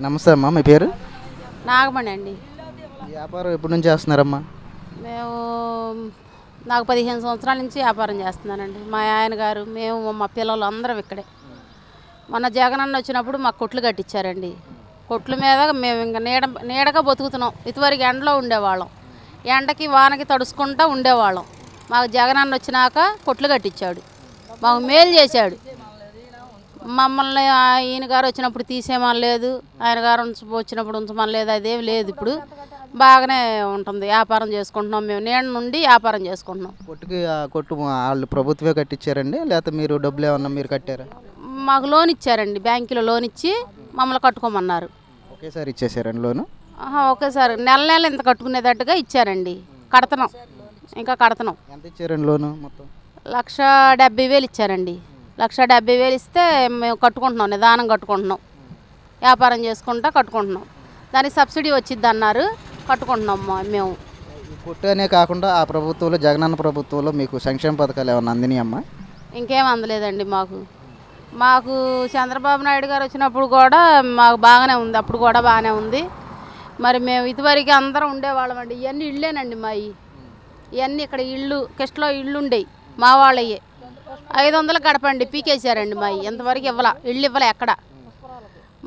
నమస్తే అమ్మా, మీ పేరు? నాగమణి అండి. ఈ వ్యాపారం ఎప్పటి నుంచి చేస్తున్నారమ్మా? మేము నాకు 15 సంవత్సరాల నుంచి వ్యాపారం చేస్తున్నానండి. మా ఆయన గారు, మేము, మా పిల్లలు అందరం ఇక్కడే. మొన్న జగనన్న వచ్చినప్పుడు మాకు కొట్లు కట్టించారండి. కొట్ల మీద మేము ఇంకా నీడగా బతుకుతున్నాం. ఇదివరకు ఎండలో ఉండేవాళ్ళం, ఎండకి వానకి తడుచుకుంటూ ఉండేవాళ్ళం. మాకు జగనన్న వచ్చినాక కొట్లు కట్టించాడు, మాకు మేలు చేశాడు. మమ్మల్ని ఈయన గారు వచ్చినప్పుడు తీసేమని లేదు, ఆయన గారు వచ్చినప్పుడు ఉంచమని లేదు, అదేం లేదు. ఇప్పుడు బాగానే ఉంటుంది, వ్యాపారం చేసుకుంటున్నాం. మేము నీడ నుండి వ్యాపారం చేసుకుంటున్నాం. కొట్టుకి కొట్టు వాళ్ళు ప్రభుత్వమే కట్టించారండి, లేకపోతే మీరు డబ్బులు ఏమన్నా మీరు కట్టారా? మాకు లోన్ ఇచ్చారండి, బ్యాంకులో లోన్ ఇచ్చి మమ్మల్ని కట్టుకోమన్నారు. ఒకేసారి ఇచ్చేసారండి లోను? ఒకేసారి నెల నెల ఇంత కట్టుకునేటట్టుగా ఇచ్చారండి. కడుతున్నాం, ఇంకా కడుతున్నాం. ఎంత ఇచ్చారండి లోను మొత్తం? 1,70,000 ఇచ్చారండి. 1,70,000 ఇస్తే మేము కట్టుకుంటున్నాం, నిదానం కట్టుకుంటున్నాం, వ్యాపారం చేసుకుంటా కట్టుకుంటున్నాం. దానికి సబ్సిడీ వచ్చిద్ది అన్నారు, కట్టుకుంటున్నాం మేము. కొట్టు అనే కాకుండా ఆ ప్రభుత్వంలో, జగనన్న ప్రభుత్వంలో మీకు సంక్షేమ పథకాలు ఏమన్నా అందినాయమ్మా? ఇంకేం అందలేదండి మాకు చంద్రబాబు నాయుడు గారు వచ్చినప్పుడు కూడా మాకు బాగానే ఉంది, అప్పుడు కూడా బాగానే ఉంది. మరి మేము ఇదివరకు అందరం ఉండేవాళ్ళం అండి. ఇవన్నీ ఇళ్ళేనండి మావి, ఇవన్నీ ఇక్కడ ఇళ్ళు, కిష్టలో ఇళ్ళు ఉండేవి మా వాళ్ళయ్యే. 500 గడపండి పీకేశారండి మావి, ఇంతవరకు ఇళ్ళు ఇవ్వలే ఎక్కడ.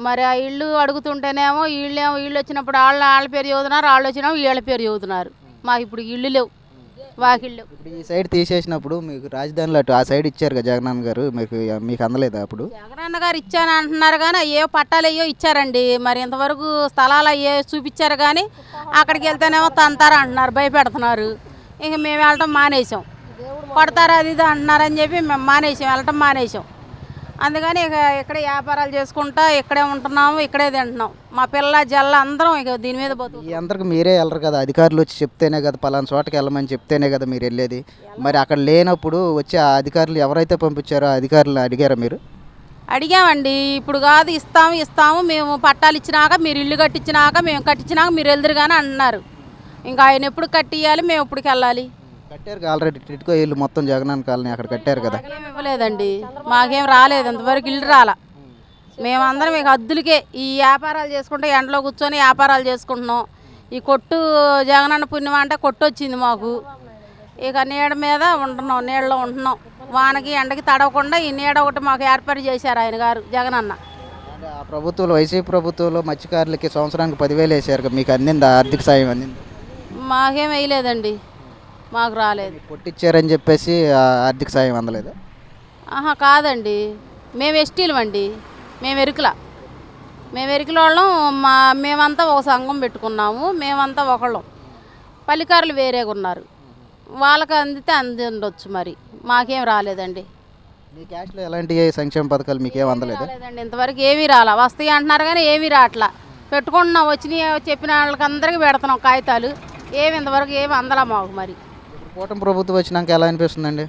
మరి ఆ ఇళ్ళు అడుగుతుంటేనేమో ఇళ్ళు వచ్చినప్పుడు వాళ్ళ పేరు చదువుతున్నారు, వాళ్ళు వచ్చినాము వీళ్ళ పేరు చదువుతున్నారు. మాకు ఇప్పుడు ఇళ్ళు లేవు, వాకిళ్ళు. ఇప్పుడు ఈ సైడ్ తీసేసినప్పుడు మీకు రాజధానిలో అటు ఆ సైడ్ ఇచ్చారు కదా జగనన్న గారు, మీకు అందలేదా? అప్పుడు జగనన్న గారు ఇచ్చాను అంటున్నారు కానీ అయ్యో పట్టాలు అయ్యో ఇచ్చారండి. మరి ఇంతవరకు స్థలాలు అయ్యో చూపించారు కానీ అక్కడికి వెళ్తేనేమో తంతారు అంటున్నారు, భయపెడుతున్నారు. ఇంక మేము వెళ్ళటం మానేసాం. కొడతారు అది ఇది అంటున్నారని చెప్పి మేము వెళ్ళటం మానేసాం. అందుకని ఇక ఇక్కడే వ్యాపారాలు చేసుకుంటా ఇక్కడే ఉంటున్నాము, ఇక్కడే తింటున్నాం. మా పిల్ల జల్ల అందరం ఇక దీని మీద పోతుంది. ఈ అందరికి మీరే వెళ్ళరు కదా, అధికారులు వచ్చి చెప్తేనే కదా, పలానా చోటకి వెళ్ళమని చెప్తేనే కదా మీరు వెళ్ళేది. మరి అక్కడ లేనప్పుడు వచ్చి ఆ అధికారులు ఎవరైతే పంపించారో ఆ అధికారులు అడిగారా మీరు? అడిగామండి. ఇప్పుడు కాదు, ఇస్తాము మేము పట్టాలు ఇచ్చినాక, మీరు ఇల్లు కట్టించినాక, మేము కట్టించినాక మీరు వెళ్దురు కానీ అంటున్నారు. ఇంకా ఆయన ఎప్పుడు కట్టియాలి, మేము ఎప్పటికి వెళ్ళాలి? కట్టారు ఆల్రెడీ, టిట్కో ఇల్లు మొత్తం జగనన్న కాలనీ అక్కడ కట్టారు కదా. ఏం ఇవ్వలేదండి, మాకేం రాలేదు ఇంతవరకు, ఇల్లు రాలా. మేమందరం ఇక అద్దులకే ఈ వ్యాపారాలు చేసుకుంటే ఎండలో కూర్చొని వ్యాపారాలు చేసుకుంటున్నాం. ఈ కొట్టు జగనన్న పుణ్యం అంటే కొట్టు వచ్చింది మాకు. ఇక నీడ మీద ఉంటున్నాం, నీడలో ఉంటున్నాం. వానకి ఎండకి తడవకుండా ఈ నీడ ఒకటి మాకు ఏర్పాటు చేశారు ఆయన గారు జగనన్న. ఆ ప్రభుత్వంలో, వైసీపీ ప్రభుత్వంలో మత్స్యకారులకి సంవత్సరానికి 10,000 వేసారు, మీకు అందిందా? ఆర్థిక సాయం అందింది? మాకేం వేయలేదండి, మాకు రాలేదు. కొట్టిచ్చారని చెప్పేసి ఆర్థిక సాయం అందలేదు? కాదండి, మేము ఎస్టీలు అండి, మేము ఎరుకల వాళ్ళం. మేమంతా ఒక సంఘం పెట్టుకున్నాము, మేమంతా ఒకళ్ళం. పల్లికారులు వేరేగా ఉన్నారు, వాళ్ళకి అందితే అందిండొచ్చు, మరి మాకేం రాలేదండి. మీ క్యాస్ట్లో ఎలాంటి సంక్షేమ పథకాలు మీకేం అందలేదు? లేదండి, ఇంతవరకు ఏమీ రాలా. వస్తాయి అంటున్నారు కానీ ఏమీ రావట్లా. పెట్టుకుంటున్నాం, వచ్చినాయి చెప్పిన వాళ్ళకి అందరికీ పెడుతున్నాం కాగితాలు, ఇంతవరకు ఏమి అందలా మాకు. మరి కూటమి ప్రభుత్వం వచ్చినాక ఎలా అనిపిస్తుందండి?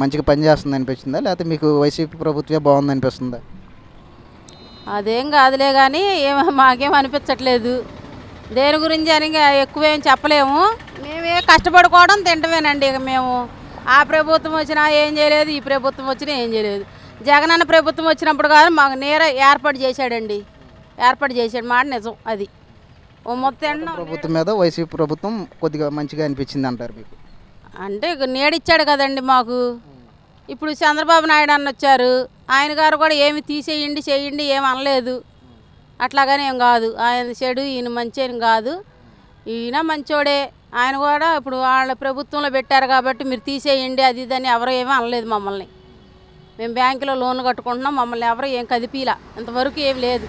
మంచిగా పనిచేస్తుంది అనిపిస్తుందా, లేకపోతే మీకు వైసీపీ ప్రభుత్వమే బాగుంది అనిపిస్తుందా? అదేం కాదులే కానీ మాకేం అనిపించట్లేదు. దేని గురించి అని ఎక్కువేం చెప్పలేము. మేమే కష్టపడుకోవడం తింటమేనండి. ఇక మేము ఆ ప్రభుత్వం వచ్చినా ఏం చేయలేదు, ఈ ప్రభుత్వం వచ్చినా ఏం చేయలేదు. జగనన్న ప్రభుత్వం వచ్చినప్పుడు కాదు, మాకు ఏర్పాటు చేశాడండి, ఏర్పాటు చేశాడు మాట నిజం. అది మొత్తం ప్రభుత్వం మీద వైసీపీ ప్రభుత్వం కొద్దిగా మంచిగా అనిపించింది అంటారు మీకు? అంటే నీడిచ్చాడు కదండి మాకు. ఇప్పుడు చంద్రబాబు నాయుడు అన్న వచ్చారు, ఆయన గారు కూడా ఏమి చేయండి ఏమి అనలేదు. అట్లాగనే ఏం కాదు, ఆయన చెడు ఈయన మంచి ఏం కాదు, ఈయన మంచోడే. ఆయన కూడా ఇప్పుడు వాళ్ళ ప్రభుత్వంలో పెట్టారు కాబట్టి మీరు తీసేయండి అది ఇదని ఎవరు ఏమీ అనలేదు మమ్మల్ని. మేము బ్యాంకులో లోన్లు కట్టుకుంటున్నాం, మమ్మల్ని ఎవరు ఏం కదిపీలా, ఇంతవరకు ఏం లేదు.